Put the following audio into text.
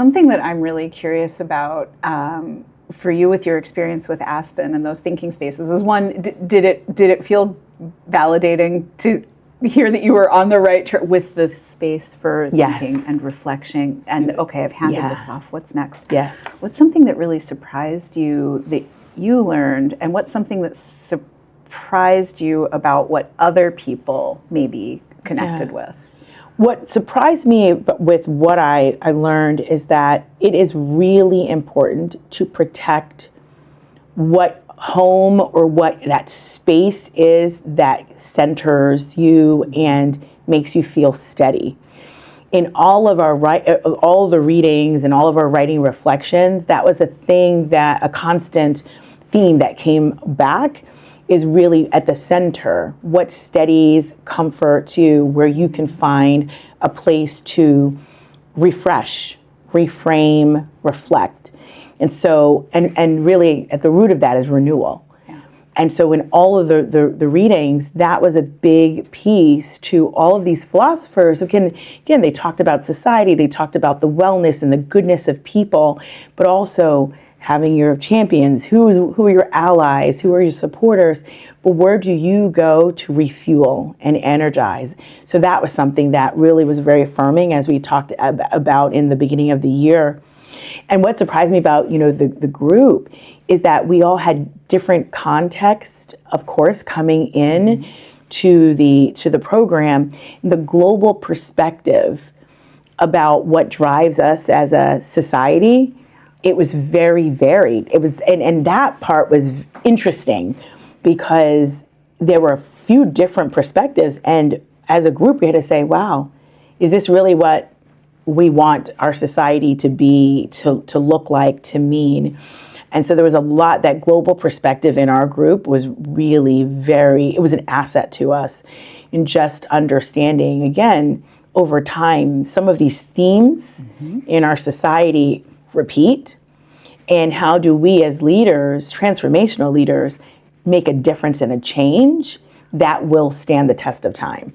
Something that I'm really curious about for you with your experience with Aspen and those thinking spaces was one, did it feel validating to hear that you were on the right track with the space for thinking and reflection and okay, I've handed this off, what's next? Yes. What's something that really surprised you that you learned, and what's something that surprised you about what other people maybe connected with? What surprised me with what I learned is that it is really important to protect what home or what that space is that centers you and makes you feel steady. In all of all the readings and all of our writing reflections, that was a constant theme that came back is really at the center. What steadies, comforts you, where you can find a place to refresh, reframe, reflect. And so, and really at the root of that is renewal. Yeah. And so in all of the readings, that was a big piece to all of these philosophers. Again, they talked about society, they talked about the wellness and the goodness of people, but also having your champions, who are your allies, who are your supporters, but where do you go to refuel and energize? So that was something that really was very affirming as we talked about in the beginning of the year. And what surprised me about, the group is that we all had different context, of course, coming in to the program, the global perspective about what drives us as a society. It was very varied. It was, and that part was interesting because there were a few different perspectives. And as a group, we had to say, wow, is this really what we want our society to be, to look like, to mean? And so there was a lot, that global perspective in our group was really it was an asset to us in just understanding, again, over time, some of these themes in our society repeat, and how do we as leaders, transformational leaders, make a difference and a change that will stand the test of time.